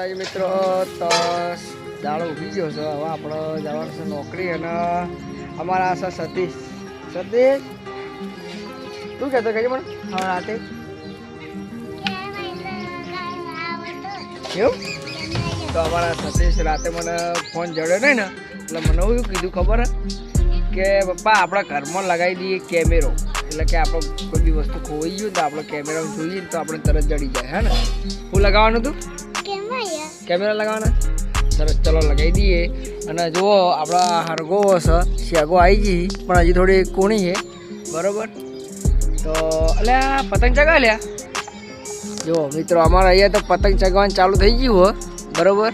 માતાજી મિત્રો, તો દાડો ઉભી ગયો છે. હવે આપણે જવાનું છે નોકરી. અને અમારા છે સતીશ. સતીશ શું કહેતો કહીએ મને હવે રાતે એવું? તો અમારા સતીશ રાતે મને ફોન જડ્યો નહીં ને, એટલે મને એવું કીધું ખબર કે પપ્પા આપણા ઘરમાં લગાવી દઈએ કેમેરો. એટલે કે આપણે કોઈ બી વસ્તુ ખોવાઈ ગયું તો આપણે કેમેરામાં જોઈએ તો આપણે તરત જડી જાય. હે ને? શું લગાવવાનું હતું? કેમેરા લગાવવાના. સરસ, ચલો લગાવી દઈએ. અને જુઓ આપણા હરગો છે, શેગો આવી ગઈ પણ હજી થોડી કોણી છે. બરાબર? તો એટલે આ પતંગ ચગાવી લ્યા. જુઓ મિત્રો, અમારે અહીંયા તો પતંગ ચગાવવાનું ચાલુ થઈ ગયું હોય. બરાબર?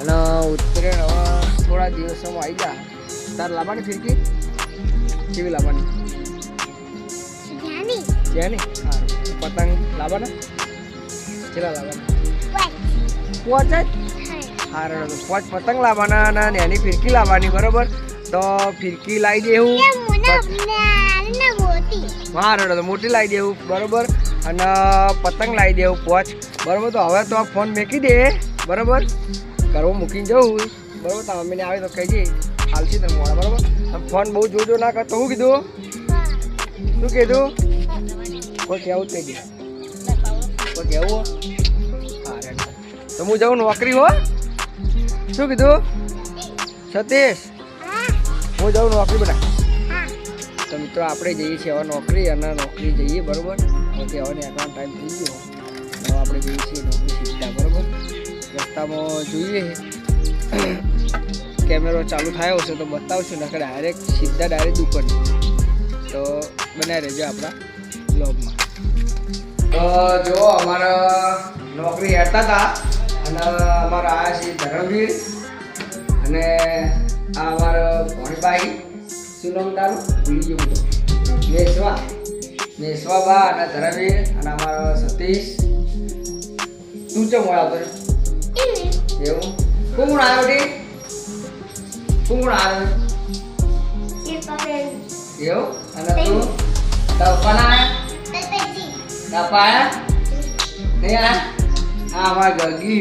અને ઉત્તરાયણ હવે થોડા દિવસોમાં આવી જાય. તાર લાવવાની ફિરકી કેવી લાવવાની? જેની હા, પતંગ લાવવાના કેટલા લાવવાના? 5 જ. હા, તો 5 પતંગ લાવવાના અને એની ફિરકી લાવવાની. બરાબર? તો ફિરકી લાવી દેવું. હા રેડો, તો મોટી લાવી દેવું. બરાબર? અને પતંગ લાવી દેવું 5. બરાબર? તો હવે તો આ ફોન મેકી દે. બરાબર? ઘરમાં મૂકીને જવું. બરાબર? તો મમ્મીને આવે તો કહીજે હાલશી તને મોડા. બરાબર? ફોન બહુ જોજો ના કરતો. શું કીધું? શું કીધું? કોઈ કહેવું થઈ ગયું? કોઈ કહેવું? હા રે, તો હું જાઉં નોકરી. હો શું કીધું સતીશ? હું જાઉં નોકરી બધા. તો મિત્રો આપણે જઈએ છીએ હવે નોકરી. અને નોકરી જઈએ. બરાબર? ઓકે, હવે એકાઉન્ટ ટાઈમ થઈ ગયો. હવે આપણે જઈએ છીએ નોકરી સીધા. બરાબર? રસ્તામાં જોઈએ કેમેરો ચાલુ થયો હશે તો બતાવશું. નકર ડાયરેક્ટ દુકાન. તો બનાવી રહેજો આપણા બ્લોગમાં. તો જો અમારા નોકરી હેઠતા હતા. અને અમારા આવ્યા છે ધરમવીર અને આ અમારા ભોણીબાઈ. શું નામ તારું? ભૂલી ગયું બધું. મેસવા બા અને ધરમવીર અને અમારો સતીશ. તું ચમ આવતો એવું? કોણ આવ્યો ટી? કોણ આવ્યો એવું? અને તું તપના આયા? તપા આયા નહીં આયા? હા, અમારા ગગી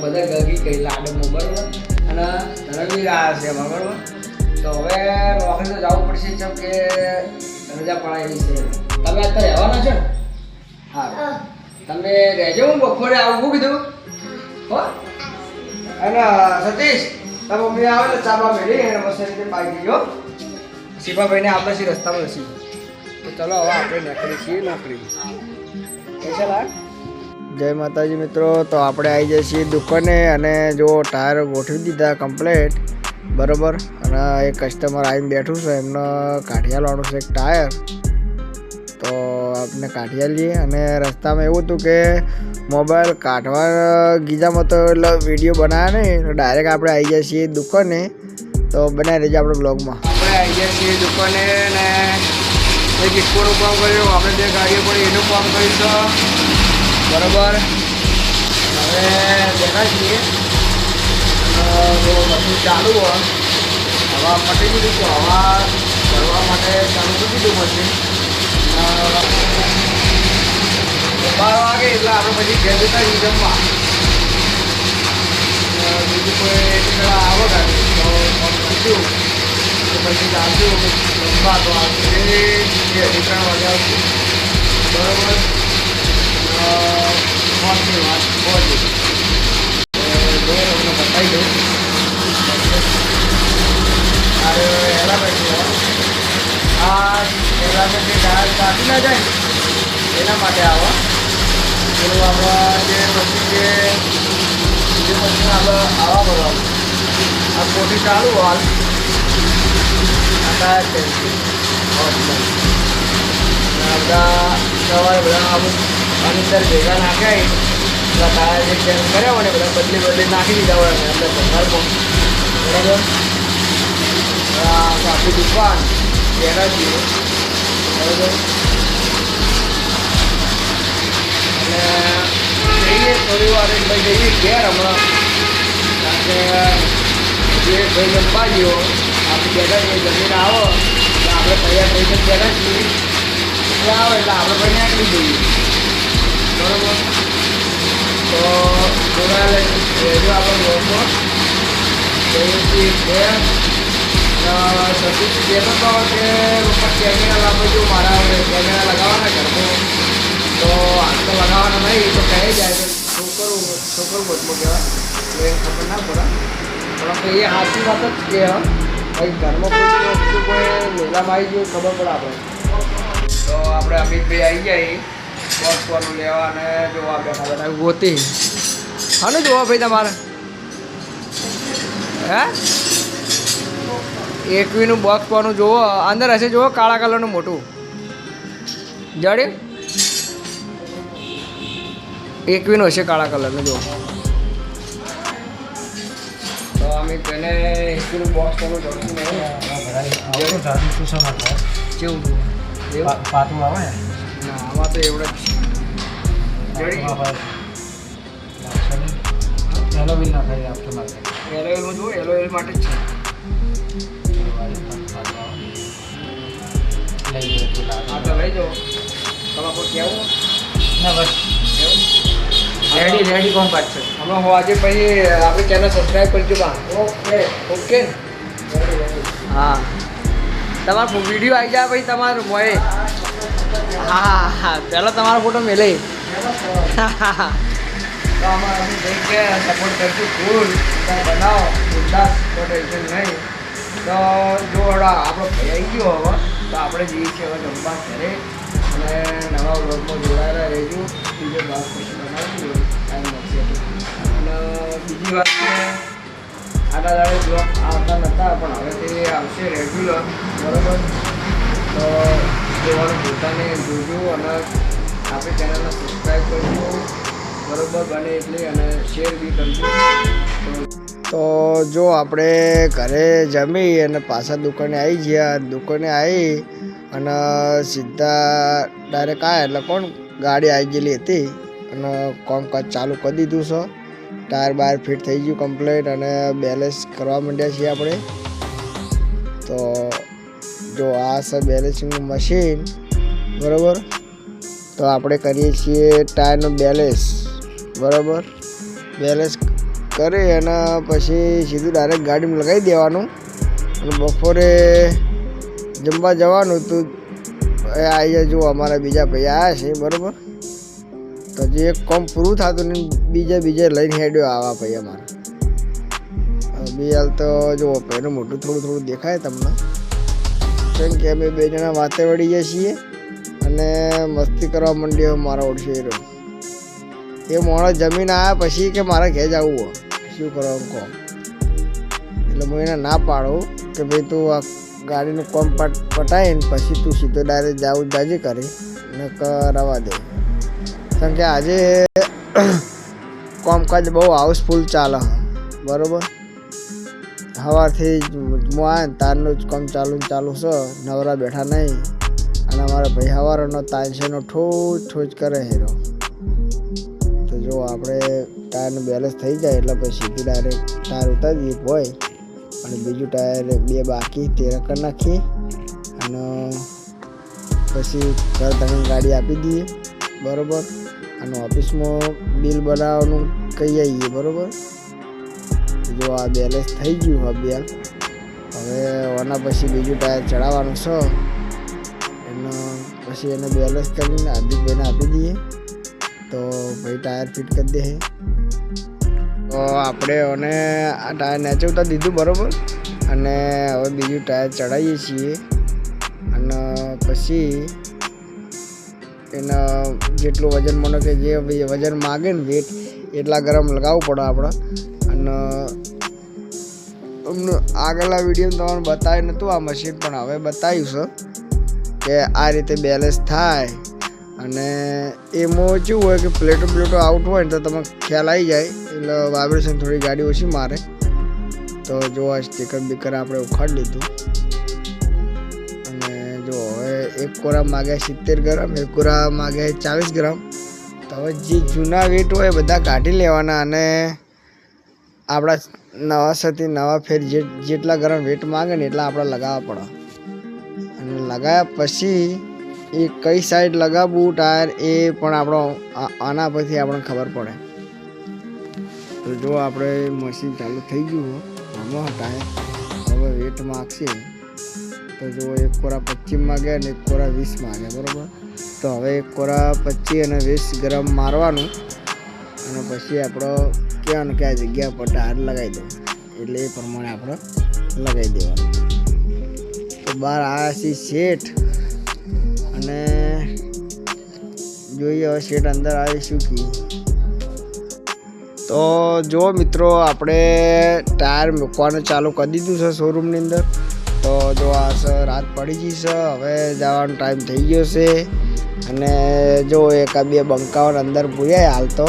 બધા ગગી કઈ લાડમાં. બરાબર? અને ધરમવીર આવ્યા છે એમાં. બરાબર? તો હવે નોકરી તો જવું પડશે. ચમ કે રજા પડાવી છે. તમે અત્યારે રહેવાના છો ને? હા, તમે રહેજો. હું બપોરે આવું. શું કીધું? હો. અને સતીશ, તાર મમ્મી આવે તો ચાબા મેળી અને બસ રીતે પાઈ દીજો. શિવાભાઈને આપણે છીએ રસ્તામાં નથી. તો ચલો હવે આપણે નીકળીએ છીએ નોકરી. પૈસા લાગ. જય માતાજી મિત્રો, તો આપણે આવી જઈએ છીએ દુકાને. અને જો ટાયર ગોઠવી દીધા કમ્પ્લેટ. બરાબર? અને એક કસ્ટમર આવીને બેઠું છે, એમને કાઢી આલવાનું છે એક ટાયર. તો આપણે કાઢી આલીએ. અને રસ્તામાં એવું હતું કે મોબાઈલ કાઢવા ગીજામાં તો એટલે વિડીયો બનાવ્યા નહીં, તો ડાયરેક્ટ આપણે આવી જઈએ છીએ દુકાને. તો બનાવી રહેજો આપણે બ્લોગમાં. આપણે આવી જઈએ છીએ દુકાને ને એક ઇક્કોનું કામ કર્યું. આપણે 2 ગાડીઓ પડી એનું કામ કરીશું. બરાબર? હવે બેઠા છીએ. જો બધું ચાલુ હોય. હવા પટી દીધું છે. હવા કરવા માટે ચાલુ કરી દીધું મશીન. 12 વાગે એટલે આપણે પછી ઘેર જતા જમવા. બીજું કોઈ આવે ગાડી તો ફોન કરીશું તો પછી ચાલશું જમવા. તો આવશે 2-3 વાગે આવશું. બરાબર? ફોનની વાત પહોંચી તમને બતાવી દઉં. અરે એલા બેઠી આ પહેલાં જે ટાયર કાઢી ના જાય એના માટે આવો. પેલું આપણા જે મશીન આપણે આવા ભરવાનું. આ કોઠી ચાલુ હાલ આ ટાયર છે. બધા સવારે બધા અમુક અંદર ભેગા નાખ્યા એટલે ટાયર જે ચેન્જ કર્યા હોય ને બધા બદલી નાખી દીધા હોય અંદર ભંગારમાં. બરાબર? આખી દુકાન પહેલા છીએ. બરાબર? અને જઈએ થોડી વાર ભાઈ જઈએ ઘેર હમણાં. કારણ કે જે ભાઈ જમવા ગયો આપણે બેઠા છીએ. જમીને આવો એટલે આપણે તૈયાર થઈને બેઠા છીએ. એટલે આવે એટલે આપણે ભાઈ નીકળી જઈએ. બરાબર? તો તો જોડાયેલા આપણે બ્લોગમાં સતીશ કહેતો હતો કે કેમેરા લાવજો, મારા કેમેરા લગાવવાના ઘરમાં, તો હાલ તો લગાવવાના નહીં, તો કહી જાય તો છોકરું બોધમાં કહેવાય એ ખબર ના પડે, પણ એ સાચી વાત જ કે ભાઈ ઘરમાં કોઈ મેલામાં આવી ગયું ખબર પડે આપણે. તો આપણે અમિતભાઈ આવી જાય બોક્સવાનું લેવા અને જોવા બેઠા બેઠા ગોતી. હા ને જોવા ભાઈ તમારે હે એકવીનું બોક્સ કોનું જોવો અંદર હશે, જોવો કાળા કલરનું મોટું જડે એકવીનું હશે કાળા કલરનું જો. તો અમે તેને એકવીનું બોક્સ કોનું જોડશું કેવું પાતું આવે ને? ના આમાં તો એવડે જ એલોવેલ ના થાય આપતો માટે એલોવેલમાં જુઓ એલોવેલ માટે જ છે. હા તો લઈ જાઓ તમારે કોઈ કહેવું ના બસ રેડી કોમ્પેક્ટ છે હમણાં હું આજે પછી આપણી ચેનલ સબસ્ક્રાઈબ કરજો બા. ઓકે હા તમારો વિડીયો આવી જાય પછી તમારું મોએ હા પહેલાં તમારો ફોટો મેલે તો અમારે કે સપોર્ટ કરશું ફૂલ બનાવો ઉદાસ તો ટેન્શન નહીં. તો જો આપણો ભાઈ આવી ગયો હવે તો આપણે જઈએ છીએ હવે જમવા ઘરે અને નવા વ્લોગમાં જોડાયેલા રહેજો. બીજો ભાગ પછી બનાવીશું ટાઈમ મળશે. અને બીજી વાત કે આટલા દાડે બ્લોગ આવતા નહોતા પણ હવેથી આવશે રેગ્યુલર બરાબર. તો જોવાનું પોતાને જોજો અને આપણી ચેનલને સબસ્ક્રાઈબ કરજો બરાબર બને એટલી અને શેર બી કરજો. તો જો આપણે ઘરે જમી અને પાછા દુકાને આવી ગયા. દુકાને આવી અને સીધા ડાયરેક્ટ આવ્યા એટલે કોણ ગાડી આવી ગયેલી હતી અને કામકાજ ચાલુ કરી દીધું છે. ટાયર બાયર ફિટ થઈ ગયું કમ્પ્લીટ અને બેલેન્સ કરવા માંડ્યા છીએ આપણે. તો જો આ છે બેલેન્સિંગનું મશીન બરાબર. તો આપણે કરીએ છીએ ટાયરનું બેલેન્સ બરાબર. બેલેન્સ કરી અને પછી સીધું ડાયરેક્ટ ગાડીમાં લગાવી દેવાનું અને બપોરે જમવા જવાનું. તો એ આવી જાય જો અમારા બીજા ભાઈ આવ્યા છે બરાબર. તો જે એક કામ પૂરું થતું ને બીજા લઈને હેડ્યો આવા ભાઈ અમારા બી હાલ. તો જુઓ ભાઈનું મોટું થોડું દેખાય તમને કેમ કે અમે બે જણા વાતે વળી જઈએ છીએ અને મસ્તી કરવા માંડ્યો મારા ઓળશે એ માણસ જમીન આવ્યા પછી કે મારા ઘેર જવું હોય શું કરવાનું કહો. એટલે હું એને ના પાડું કે ભાઈ તું આ ગાડીનું કોમ પટાવીને પછી તું સીધો ડાયરેક્ટ જાવું જાજી કરી ને રવા દે. કારણ કે આજે કામકાજ બહુ હાઉસફુલ ચાલે બરાબર. સવારથી હું આવે ને તારનું જ કામ ચાલુ છે, નવરા બેઠા નહીં. અને અમારા ભાઈ સવારનો તાનસેનો ઠોચ કરે હેરો. તો જો આપણે ટાયરનું બેલેન્સ થઈ જાય એટલે પછી સીધી ડાયરેક્ટ ટાયર ઉતારી દઈએ હોય અને બીજું ટાયર બે બાકી તે કરી નાખીએ અને પછી ઘર ધણી ગાડી આપી દઈએ બરાબર. અને ઓફિસમાં બિલ બનાવવાનું કહી આવીએ બરાબર. જો આ બેલેન્સ થઈ ગયું હવે આના પછી બીજું ટાયર ચડાવવાનું છે એનો પછી એને બેલેન્સ કરીને હાર્દિકભાઈને આપી દઈએ તો ભાઈ ટાયર ફિટ કરી દે. તો આપણે અને આ ટાયર નેચવતા દીધું બરાબર અને હવે બીજું ટાયર ચડાવીએ છીએ અને પછી એના જેટલું વજન મને કે જે વજન માગે ને વેટ એટલા ગરમ લગાવવું પડે આપણે. અને આગળના વિડીયોમાં તમને બતાવ્યું નહોતું આ મશીન પણ હવે બતાવ્યું છે કે આ રીતે બેલેન્સ થાય. અને એમાં શું હોય કે પ્લેટો આઉટ હોય ને તો તમે ખ્યાલ આવી જાય એટલે વાઇબ્રેશન થોડી ગાડી ઓછી મારે. તો જો આ સ્ટીકર બીકર આપણે ઉખાડી લીધું અને જો હવે એક કોરા માગ્યા 70 ગ્રામ, એક કોરા માગ્યા 40 ગ્રામ. તો હવે જે જૂના વેટ હોય બધા કાઢી લેવાના અને આપણા નવા સાથે નવા ફેર જેટલા ગ્રામ વેટ માગે ને એટલા આપણે લગાવવા પડે. અને લગાવ્યા પછી એ કઈ સાઈડ લગાવવું ટાયર એ પણ આપણો આના પરથી આપણને ખબર પડે. તો જો આપણે મશીન ચાલુ થઈ ગયું આમાં હતા હવે વેટ માગશે તો જો 1 કોરા 25 માં ગયા ને 1 કોરા 20 માં ગયા બરાબર. તો હવે 1 કોરા 25 અને 20 ગરમ મારવાનું અને પછી આપણે ક્યાં ને ક્યાં જગ્યા પર ટાયર લગાવી દો એટલે એ પ્રમાણે આપણે લગાવી દેવાનું. તો બહાર આવ્યા છીએ શેઠ અને જોઈએ હવે શેઠ અંદર આવે શું કી. તો જો મિત્રો આપણે ટાયર મૂકવાનું ચાલુ કરી દીધું છે શોરૂમની અંદર. તો જો આ રાત પડી ગઈ છે હવે જવાનો ટાઈમ થઈ ગયો છે અને જો 1-2 બંકાઓને અંદર પૂર્યા હાલ તો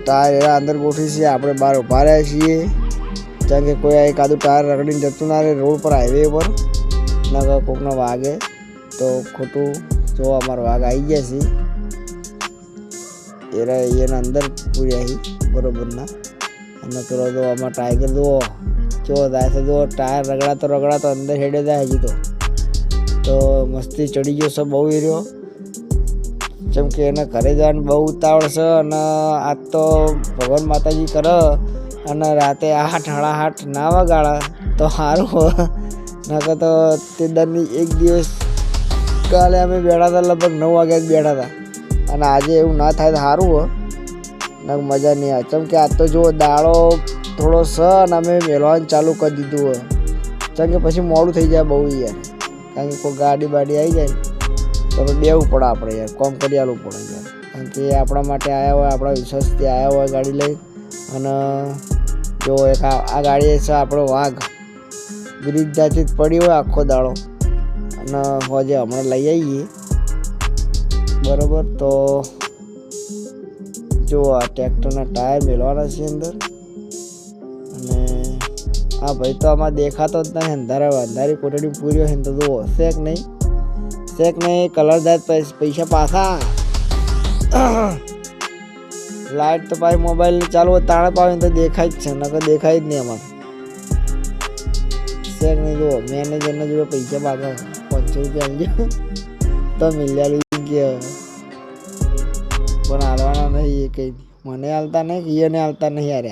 ટાયર એના અંદર ગોઠવી છે. આપણે બહાર ઊભા રહ્યા છીએ કારણ કે કોઈ એકાદું ટાયર રગડીને જતું ના રહે રોડ પર હાઈવે પર ના કોકનો વાગે તો ખોટું. જો અમારો વાઘ આવી ગયા છે એના અંદર પૂર્યા બરોબરના અને પેલો તો આમાં ટાઈગર જુઓ જો જાય છે. જો ટાયર રગડાતો અંદર હેડે જાય હજી તો મસ્તી ચડી ગયો છે બહુ એર્યો જેમ કે એને ઘરે જવાનું બહુ ઉતાવળ છે અને આજ તો ભગવાન માતાજી કરે અને રાતે 8-8:30 ના વગાડા તો સારું નકર તો તે દરની એક દિવસ કાલે અમે બેઠા હતા લગભગ 9 વાગ્યા જ બેઠા હતા અને આજે એવું ના થાય તો સારું હોય ને મજા નહીં આવે. કેમ કે આજ તો જો દાડો થોડો સ અને અમે મેળવાનું ચાલુ કરી દીધું હોય કેમ કે પછી મોડું થઈ જાય બહુ યાર. કારણ કે કોઈ ગાડી બાડી આવી જાય ને તો બેવું પડે આપણે યાર કોમ કરી આલવું પડે યાર. કારણ કે આપણા માટે આવ્યા હોય આપણા વિશ્વાસથી આવ્યા હોય ગાડી લઈ અને જો એક આ ગાડી છે આપણો વાઘ બ્રિજ ત્યાંથી જ પડી હોય આખો દાડો અને હોજે હમણાં લઈ આવીએ બરાબર. તો જો આ ટ્રેક્ટરના ટાયર મેળવાના છે અંદર અને આ ભાઈ તો આમાં દેખાતો જ નહીં અંધારી કોટડી પૂરી હોય ને તો જુઓ શેક નહીં કલર જાય પૈસા પાછા લાઇટ તો પાછી મોબાઈલ ચાલુ હોય તાણે પાવે તો દેખાય જ છે નકર દેખાય જ નહીં અમારે શેક નહીં. જુઓ મેનેજરના જોડે પૈસા પાછા 500 રૂપિયા સમજો તો મિલ્યા લઈ ગયા પણ હાલવાના નહીં એ કંઈ મને હાલતા નહીં કે એને હાલતા નહીં યાર.